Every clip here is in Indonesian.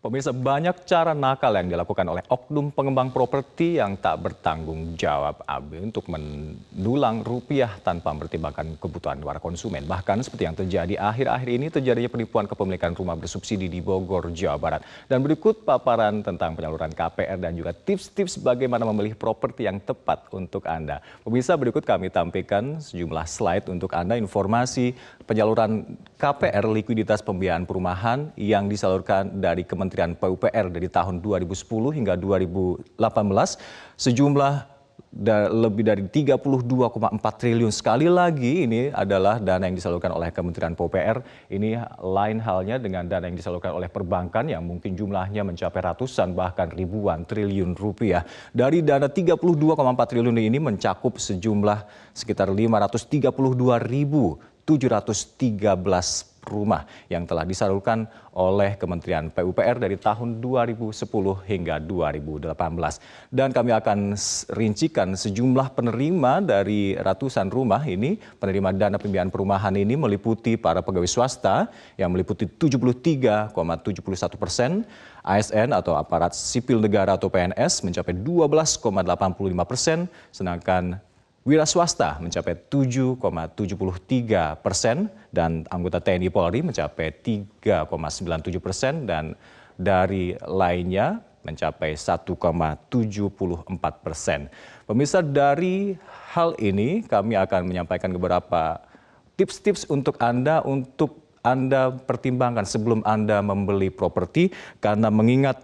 Pemirsa, banyak cara nakal yang dilakukan oleh oknum pengembang properti yang tak bertanggung jawab untuk mendulang rupiah tanpa mempertimbangkan kebutuhan para konsumen. Bahkan seperti yang terjadi akhir-akhir ini terjadinya penipuan kepemilikan rumah bersubsidi di Bogor, Jawa Barat. Dan berikut paparan tentang penyaluran KPR dan juga tips-tips bagaimana memilih properti yang tepat untuk Anda. Pemirsa, berikut kami tampilkan sejumlah slide untuk Anda informasi penyaluran KPR likuiditas pembiayaan perumahan yang disalurkan dari Kementerian PUPR dari tahun 2010 hingga 2018 sejumlah lebih dari 32,4 triliun. Sekali lagi ini adalah dana yang disalurkan oleh Kementerian PUPR. Ini lain halnya dengan dana yang disalurkan oleh perbankan yang mungkin jumlahnya mencapai ratusan bahkan ribuan triliun rupiah. Dari dana 32,4 triliun ini mencakup sejumlah sekitar 532.713 rumah yang telah disalurkan oleh Kementerian PUPR dari tahun 2010 hingga 2018. Dan kami akan rincikan sejumlah penerima dari ratusan rumah ini. Penerima dana pembiayaan perumahan ini meliputi para pegawai swasta yang meliputi 73,71%, ASN atau aparat sipil negara atau PNS mencapai 12,85%, sedangkan wira swasta mencapai 7,73% dan anggota TNI Polri mencapai 3,97% dan dari lainnya mencapai 1,74%. Pemirsa, dari hal ini kami akan menyampaikan beberapa tips-tips untuk Anda pertimbangkan sebelum Anda membeli properti, karena mengingat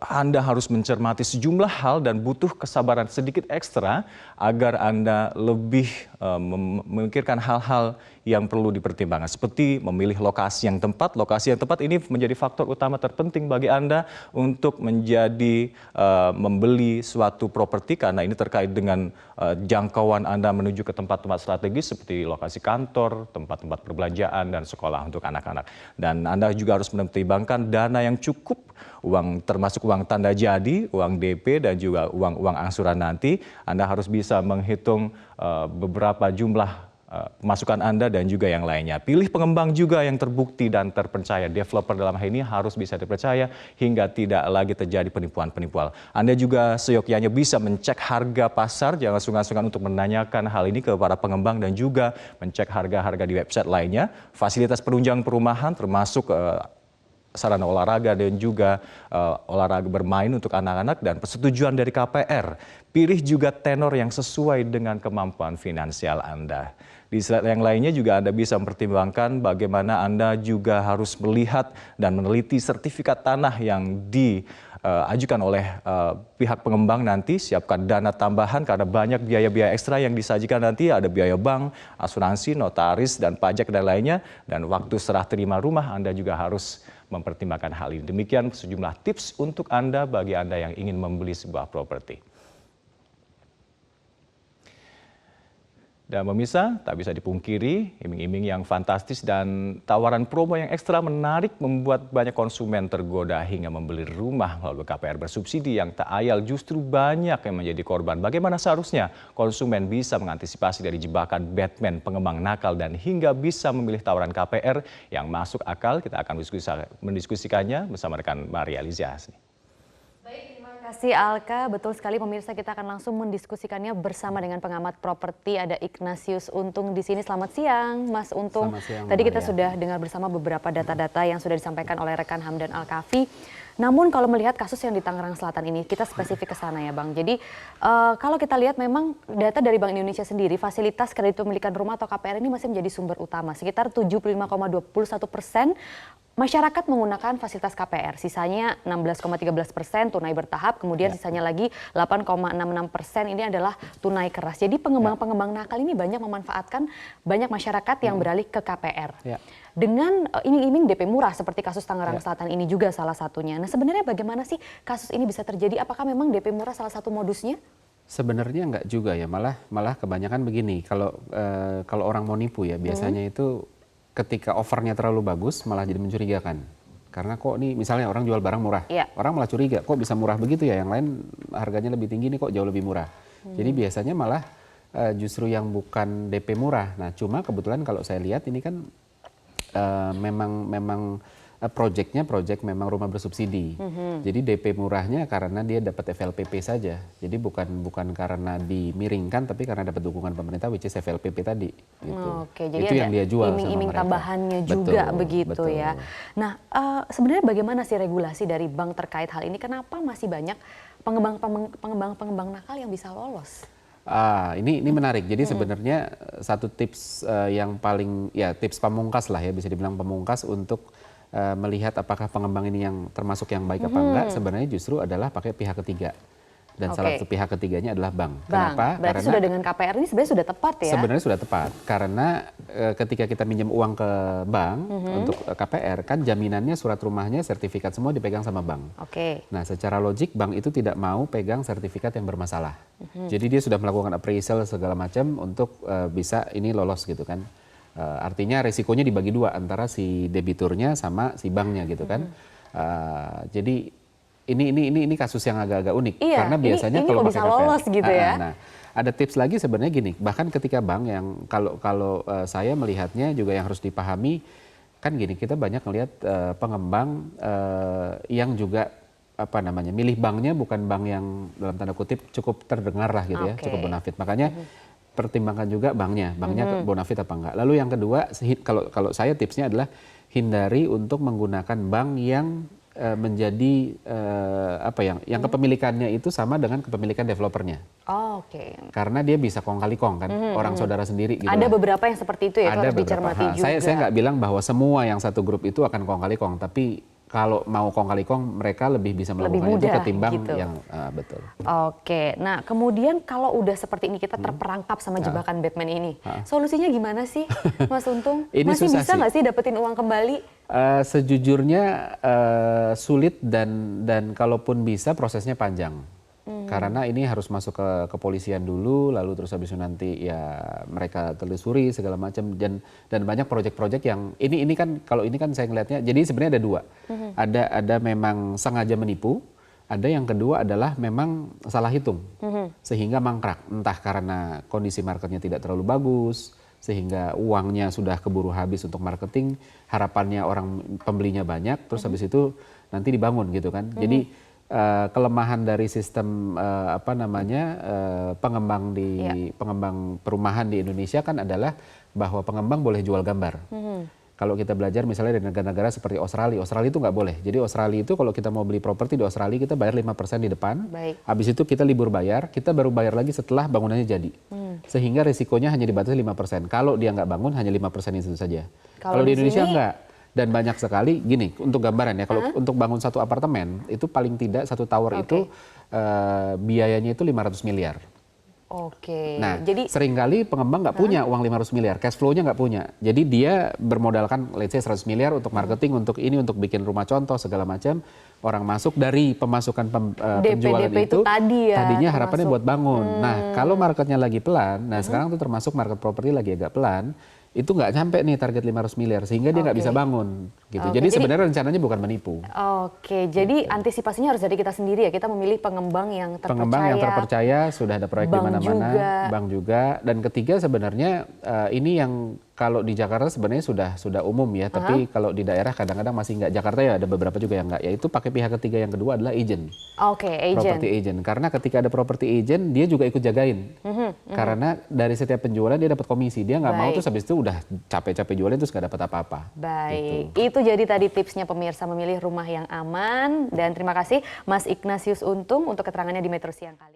Anda harus mencermati sejumlah hal dan butuh kesabaran sedikit ekstra agar Anda lebih memikirkan hal-hal yang perlu dipertimbangkan. Seperti memilih lokasi yang tepat. Lokasi yang tepat ini menjadi faktor utama terpenting bagi Anda untuk membeli suatu properti, karena ini terkait dengan jangkauan Anda menuju ke tempat-tempat strategis seperti lokasi kantor, tempat-tempat perbelanjaan, dan sekolah untuk anak-anak. Dan Anda juga harus mempertimbangkan dana yang cukup, termasuk uang tanda jadi, uang DP, dan juga uang angsuran nanti. Anda harus bisa menghitung beberapa jumlah pemasukan Anda dan juga yang lainnya. Pilih pengembang juga yang terbukti dan terpercaya. Developer dalam hal ini harus bisa dipercaya hingga tidak lagi terjadi penipuan-penipuan. Anda juga seyogyanya bisa mencek harga pasar, jangan sungkan-sungkan untuk menanyakan hal ini ke para pengembang dan juga mencek harga-harga di website lainnya. Fasilitas penunjang perumahan termasuk sarana olahraga dan juga olahraga bermain untuk anak-anak dan persetujuan dari KPR. Pilih juga tenor yang sesuai dengan kemampuan finansial Anda. Di slide yang lainnya juga Anda bisa mempertimbangkan bagaimana Anda juga harus melihat dan meneliti sertifikat tanah yang diajukan oleh pihak pengembang nanti. Siapkan dana tambahan karena banyak biaya-biaya ekstra yang disajikan nanti. Ada biaya bank, asuransi, notaris, dan pajak dan lainnya. Dan waktu serah terima rumah Anda juga harus mempertimbangkan hal ini. Demikian sejumlah tips untuk Anda bagi Anda yang ingin membeli sebuah properti. Dan pemirsa, tak bisa dipungkiri, iming-iming yang fantastis dan tawaran promo yang ekstra menarik membuat banyak konsumen tergoda hingga membeli rumah melalui KPR bersubsidi yang tak ayal justru banyak yang menjadi korban. Bagaimana seharusnya konsumen bisa mengantisipasi dari jebakan Batman pengembang nakal dan hingga bisa memilih tawaran KPR yang masuk akal? Kita akan mendiskusikannya bersama rekan Maria Liza. Terima kasih Alka, betul sekali pemirsa, kita akan langsung mendiskusikannya bersama dengan pengamat properti, ada Ignatius Untung di sini. Selamat siang Mas Untung. Selamat siang, tadi kita sudah dengar bersama beberapa data-data yang sudah disampaikan oleh rekan Hamdan Al-Kafi. Namun kalau melihat kasus yang di Tangerang Selatan ini, kita spesifik ke sana ya Bang. Jadi kalau kita lihat memang data dari Bank Indonesia sendiri, fasilitas kredit pemilikan rumah atau KPR ini masih menjadi sumber utama. Sekitar 75,21% masyarakat menggunakan fasilitas KPR, sisanya 16,13% tunai bertahap, kemudian sisanya lagi 8,66% ini adalah tunai keras. Jadi pengembang-pengembang nakal ini banyak memanfaatkan banyak masyarakat yang beralih ke KPR. Dengan iming-iming DP murah seperti kasus Tangerang Selatan ini juga salah satunya. Nah sebenarnya bagaimana sih kasus ini bisa terjadi? Apakah memang DP murah salah satu modusnya? Sebenarnya enggak juga ya, malah kebanyakan begini. Kalau orang mau nipu ya biasanya itu ketika offernya terlalu bagus malah jadi mencurigakan. Karena kok nih misalnya orang jual barang murah, orang malah curiga kok bisa murah begitu ya, yang lain harganya lebih tinggi nih kok jauh lebih murah. Jadi biasanya malah justru yang bukan DP murah. Nah cuma kebetulan kalau saya lihat ini kan memang project memang rumah bersubsidi. Jadi DP murahnya karena dia dapat FLPP saja. Jadi bukan karena dimiringkan, tapi karena dapat dukungan pemerintah, which is FLPP tadi. Gitu. Oke, jadi itu ada yang dia jual iming-iming sama mereka. tambahannya juga Betul, begitu betul. ya. Nah, sebenarnya bagaimana sih regulasi dari bank terkait hal ini? Kenapa masih banyak pengembang nakal yang bisa lolos? Ini menarik. Jadi sebenarnya satu tips yang paling tips pamungkas lah ya, bisa dibilang pamungkas untuk melihat apakah pengembang ini yang termasuk yang baik apa enggak, sebenarnya justru adalah pakai pihak ketiga. Dan salah satu pihak ketiganya adalah bank. Kenapa? Berarti Karena sudah dengan KPR ini sebenarnya sudah tepat ya? Sebenarnya sudah tepat. Karena ketika kita minjem uang ke bank untuk KPR, kan jaminannya surat rumahnya, sertifikat semua dipegang sama bank. Nah, secara logik bank itu tidak mau pegang sertifikat yang bermasalah. Jadi dia sudah melakukan appraisal segala macam untuk bisa ini lolos gitu kan. Artinya resikonya dibagi dua antara si debiturnya sama si banknya gitu kan. Jadi ini kasus yang agak-agak unik, karena biasanya ini kalau bisa pakai lolos KPR, gitu ya. Nah, ada tips lagi sebenarnya gini, bahkan ketika bank yang kalau saya melihatnya juga yang harus dipahami kan gini, kita banyak melihat pengembang yang juga milih banknya bukan bank yang dalam tanda kutip cukup terdengar lah gitu ya, cukup bonafit. Makanya pertimbangkan juga banknya bonafit apa enggak. Lalu yang kedua, kalau saya tipsnya adalah hindari untuk menggunakan bank yang menjadi yang kepemilikannya itu sama dengan kepemilikan developernya. Karena dia bisa kong kali kong kan, orang saudara sendiri gitu. Ada beberapa yang seperti itu ya, ada harus dicermati juga. Saya nggak bilang bahwa semua yang satu grup itu akan kong kali kong, tapi kalau mau kong kali kong mereka lebih bisa melakukan itu ketimbang gitu. Yang betul. Nah kemudian kalau udah seperti ini kita terperangkap sama jebakan Batman ini, solusinya gimana sih, Mas Untung? Masih bisa nggak sih dapetin uang kembali? Sejujurnya sulit dan kalaupun bisa prosesnya panjang. Karena ini harus masuk ke kepolisian dulu, lalu terus habis itu nanti ya mereka telusuri segala macam dan banyak proyek-proyek yang ini kan kalau ini kan saya ngelihatnya jadi sebenarnya ada dua. Ada memang sengaja menipu, ada yang kedua adalah memang salah hitung sehingga mangkrak, entah karena kondisi marketnya tidak terlalu bagus sehingga uangnya sudah keburu habis untuk marketing, harapannya orang pembelinya banyak, terus habis itu nanti dibangun gitu kan. Jadi kelemahan dari sistem pengembang perumahan di Indonesia kan adalah bahwa pengembang boleh jual gambar. Kalau kita belajar misalnya dari negara-negara seperti Australia itu nggak boleh. Jadi Australia itu kalau kita mau beli properti di Australia kita bayar 5% di depan, habis itu kita libur bayar, kita baru bayar lagi setelah bangunannya jadi. Sehingga risikonya hanya dibatasi 5%. Kalau dia nggak bangun hanya 5% itu saja. Kalau di Indonesia enggak. Dan banyak sekali, gini untuk gambaran ya, kalau untuk bangun satu apartemen itu paling tidak satu tower itu biayanya itu 500 miliar. Nah, jadi seringkali pengembang nggak punya uang 500 miliar, cash flow-nya nggak punya. Jadi dia bermodalkan let's say 100 miliar untuk marketing, untuk ini, untuk bikin rumah contoh segala macam. Orang masuk dari pemasukan penjualan itu tadinya harapannya buat bangun. Nah, kalau marketnya lagi pelan, nah sekarang tuh termasuk market property lagi agak pelan, itu nggak sampai nih target 500 miliar sehingga dia nggak bisa bangun gitu. Jadi sebenarnya rencananya bukan menipu. Jadi antisipasinya harus dari kita sendiri ya. Kita memilih pengembang yang terpercaya. Pengembang yang terpercaya, sudah ada proyek di mana-mana, bank juga. Dan ketiga sebenarnya ini yang kalau di Jakarta sebenarnya sudah umum ya, tapi kalau di daerah kadang-kadang masih nggak. Jakarta ya ada beberapa juga yang nggak. Yaitu pakai pihak ketiga yang kedua adalah agent. Property agent. Karena ketika ada property agent dia juga ikut jagain. Karena dari setiap penjualan dia dapat komisi. Dia nggak mau terus habis itu udah capek-capek jualin terus nggak dapat apa-apa. Baik, itu jadi tadi tipsnya pemirsa memilih rumah yang aman. Dan terima kasih Mas Ignatius Untung untuk keterangannya di Metro Siang kali.